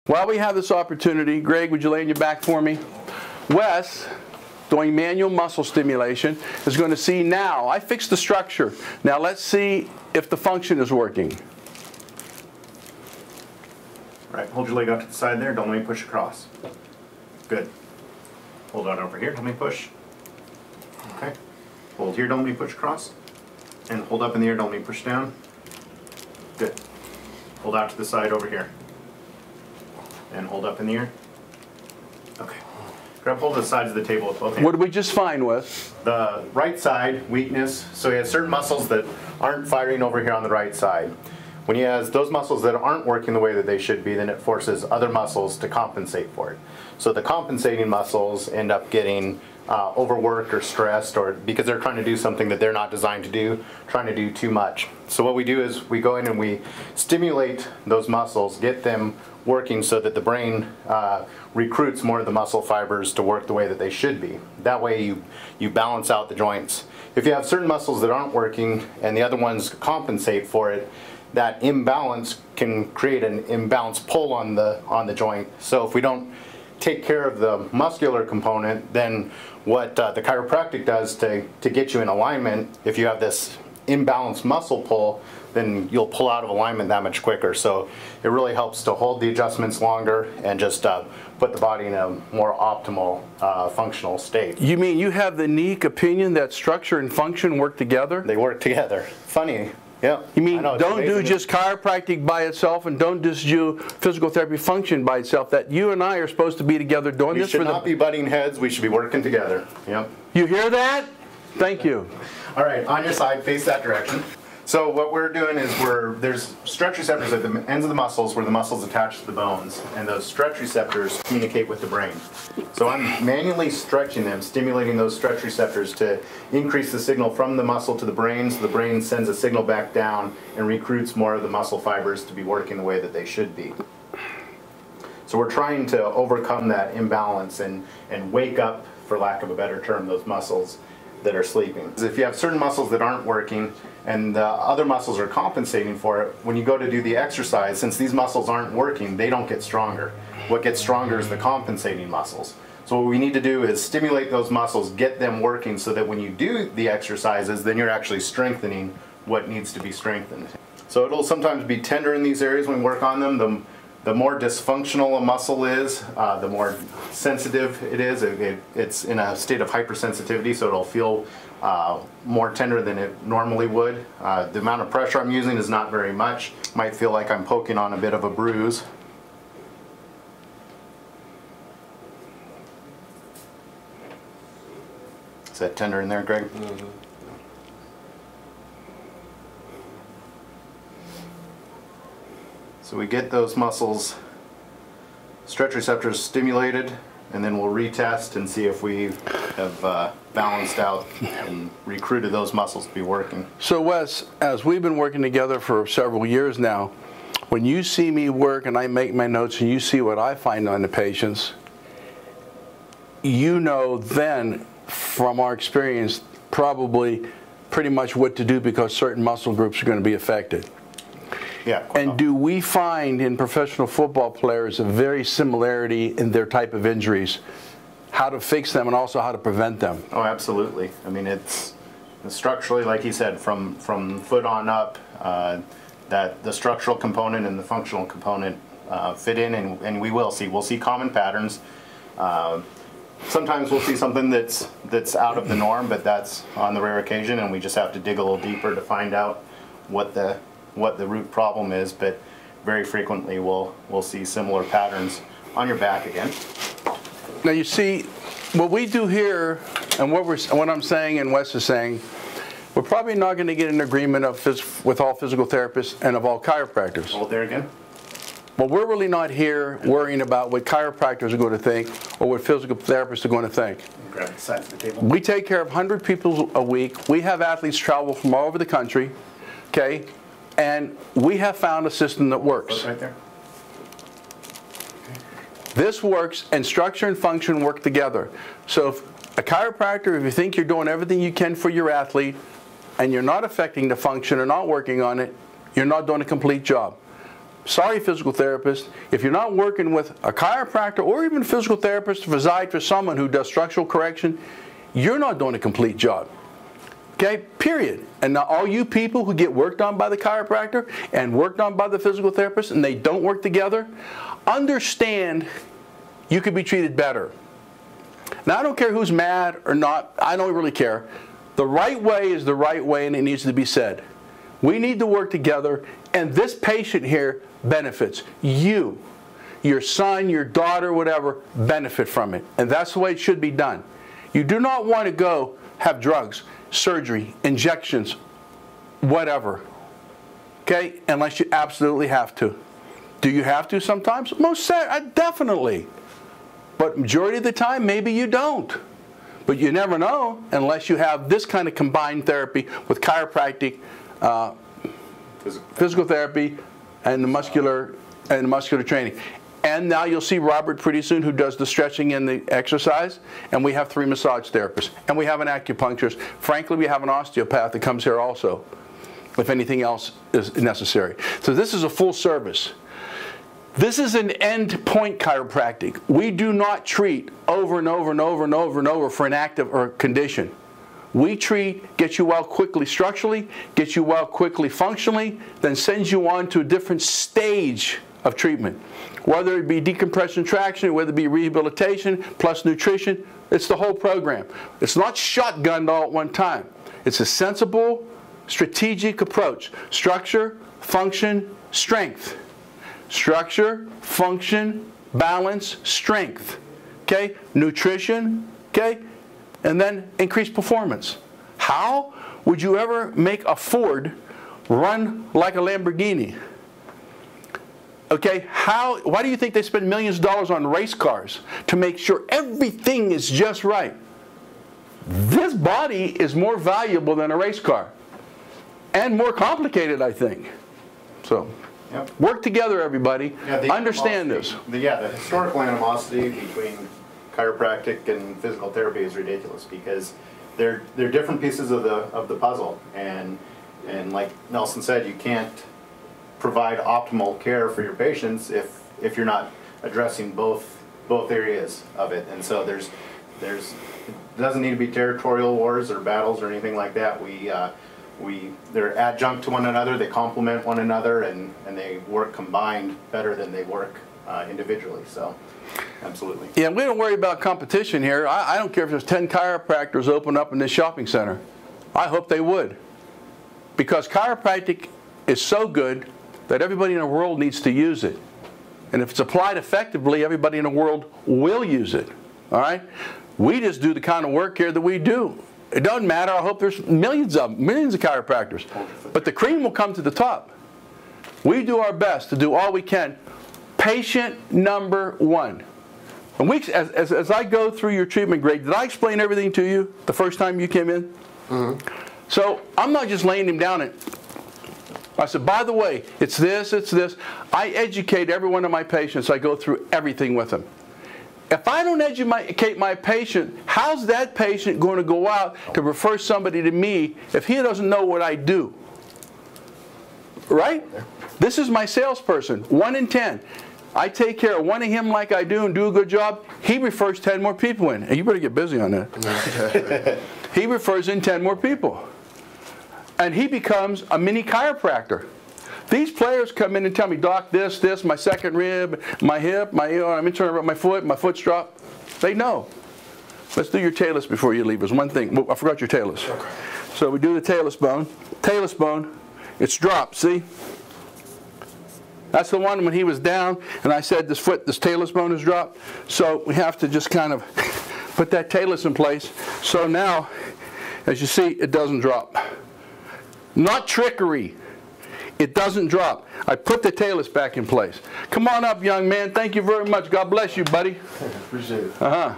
While we have this opportunity, Greg, would you lay on your back for me? Wes, doing manual muscle stimulation, is going to see now. I fixed the structure. Now let's see if the function is working. All right, hold your leg out to the side there. Don't let me push across. Good. Hold out over here. Don't let me push. Okay. Hold here. Don't let me push across. And hold up in the air. Don't let me push down. Good. Hold out to the side over here. And hold up in the air. Okay. Grab hold of the sides of the table with both hands. What did we just find, Wes? The right side, weakness. So he has certain muscles that aren't firing over here on the right side. When he has those muscles that aren't working the way that they should be, then it forces other muscles to compensate for it. So the compensating muscles end up getting overworked or stressed, or because they're trying to do something that they're not designed to do, trying to do too much. So what we do is we go in and we stimulate those muscles, get them working so that the brain recruits more of the muscle fibers to work the way that they should be. That way you balance out the joints. If you have certain muscles that aren't working and the other ones compensate for it, that imbalance can create an imbalance pull on the joint. So if we don't take care of the muscular component, then what the chiropractic does to get you in alignment, if you have this imbalanced muscle pull, then you'll pull out of alignment that much quicker. So it really helps to hold the adjustments longer and just put the body in a more optimal functional state. You mean you have the unique opinion that structure and function work together? They work together. Funny. Yeah. You mean don't do just chiropractic by itself and don't just do physical therapy function by itself, that you and I are supposed to be together doing this? We should not be butting heads. We should be working together. Yep. You hear that? Thank you. All right, on your side, face that direction. So what we're doing is there's stretch receptors at the ends of the muscles where the muscles attach to the bones, and those stretch receptors communicate with the brain. So I'm manually stretching them, stimulating those stretch receptors to increase the signal from the muscle to the brain, so the brain sends a signal back down and recruits more of the muscle fibers to be working the way that they should be. So we're trying to overcome that imbalance and wake up, for lack of a better term, those muscles that are sleeping. If you have certain muscles that aren't working and the other muscles are compensating for it, when you go to do the exercise, since these muscles aren't working, they don't get stronger. What gets stronger is the compensating muscles. So what we need to do is stimulate those muscles, get them working so that when you do the exercises, then you're actually strengthening what needs to be strengthened. So it'll sometimes be tender in these areas when we work on them. The more dysfunctional a muscle is, the more sensitive it is. It's in a state of hypersensitivity, so it'll feel more tender than it normally would. The amount of pressure I'm using is not very much. Might feel like I'm poking on a bit of a bruise. Is that tender in there, Greg? Mm-hmm. So we get those muscles, stretch receptors stimulated, and then we'll retest and see if we have balanced out and recruited those muscles to be working. So Wes, as we've been working together for several years now, when you see me work and I make my notes and you see what I find on the patients, you know then from our experience probably pretty much what to do because certain muscle groups are going to be affected. Yeah. And do we find in professional football players a very similarity in their type of injuries, how to fix them and also how to prevent them? Oh, absolutely. I mean, it's structurally, like he said, from foot on up, that the structural component and the functional component fit in, and we'll see common patterns. Sometimes we'll see something that's out of the norm, but that's on the rare occasion, and we just have to dig a little deeper to find out what the root problem is, but very frequently we'll see similar patterns. On your back again. Now you see, what we do here, and what I'm saying and Wes is saying, we're probably not going to get an agreement with all physical therapists and of all chiropractors. Hold there again. But we're really not here worrying about what chiropractors are going to think or what physical therapists are going to think. Grab the side of the table. We take care of 100 people a week. We have athletes travel from all over the country, okay? And we have found a system that works. Right there. This works, and structure and function work together. So if a chiropractor, if you think you're doing everything you can for your athlete and you're not affecting the function or not working on it, you're not doing a complete job. sorry, physical therapist, if you're not working with a chiropractor or even a physical therapist to preside for someone who does structural correction, you're not doing a complete job. Okay, period. And now all you people who get worked on by the chiropractor and worked on by the physical therapist and they don't work together, understand you could be treated better. Now, I don't care who's mad or not. I don't really care. The right way is the right way, and it needs to be said. We need to work together, and this patient here benefits. You, your son, your daughter, whatever, benefit from it. And that's the way it should be done. You do not want to go have drugs, surgery, injections, whatever, okay, unless you absolutely have to. Do you have to sometimes? Most definitely. But majority of the time, maybe you don't. But you never know unless you have this kind of combined therapy with chiropractic, physical therapy, and the muscular training. And now you'll see Robert pretty soon, who does the stretching and the exercise. And we have 3 massage therapists. And we have an acupuncturist. Frankly, we have an osteopath that comes here also, if anything else is necessary. So this is a full service. This is an end point chiropractic. We do not treat over and over and over and over and over for an active or condition. We treat, get you well quickly structurally, get you well quickly functionally, then sends you on to a different stage of treatment. Whether it be decompression traction, whether it be rehabilitation, plus nutrition, it's the whole program. It's not shotgunned all at one time. It's a sensible, strategic approach. Structure, function, strength. Structure, function, balance, strength. Okay? Nutrition, okay? And then increased performance. How would you ever make a Ford run like a Lamborghini? Okay, why do you think they spend millions of dollars on race cars to make sure everything is just right? This body is more valuable than a race car. And more complicated, I think. So, yep. Work together, everybody. Yeah, understand this. The historical animosity between chiropractic and physical therapy is ridiculous because they're different pieces of the puzzle. And like Nelson said, you can't provide optimal care for your patients if you're not addressing both areas of it. And so it doesn't need to be territorial wars or battles or anything like that. They're adjunct to one another, they complement one another, and they work combined better than they work individually. So absolutely. Yeah, we don't worry about competition here. I don't care if there's 10 chiropractors open up in this shopping center. I hope they would, because chiropractic is so good that everybody in the world needs to use it. And if it's applied effectively, everybody in the world will use it. All right? We just do the kind of work here that we do. It doesn't matter. I hope there's millions of chiropractors. But the cream will come to the top. We do our best to do all we can. Patient number 1. And as I go through your treatment grade, did I explain everything to you the first time you came in? Mm-hmm. So I'm not just laying him down and I said, by the way, it's this, it's this. I educate every one of my patients. I go through everything with them. If I don't educate my patient, how's that patient going to go out to refer somebody to me if he doesn't know what I do? Right? This is my salesperson, 1 in 10. I take care of one of him like I do and do a good job. He refers 10 more people in. And you better get busy on that. He refers in 10 more people. And he becomes a mini chiropractor. These players come in and tell me, Doc, this, my second rib, my hip, I'm in about my foot's dropped. They know. Let's do your talus before you leave. There's one thing. I forgot your talus. Okay. So we do the talus bone. Talus bone, it's dropped, see? That's the one when he was down, and I said this talus bone is dropped. So we have to just kind of put that talus in place. So now, as you see, it doesn't drop. Not trickery. It doesn't drop. I put the talus back in place. Come on up, young man. Thank you very much. God bless you, buddy. Appreciate it. Uh-huh.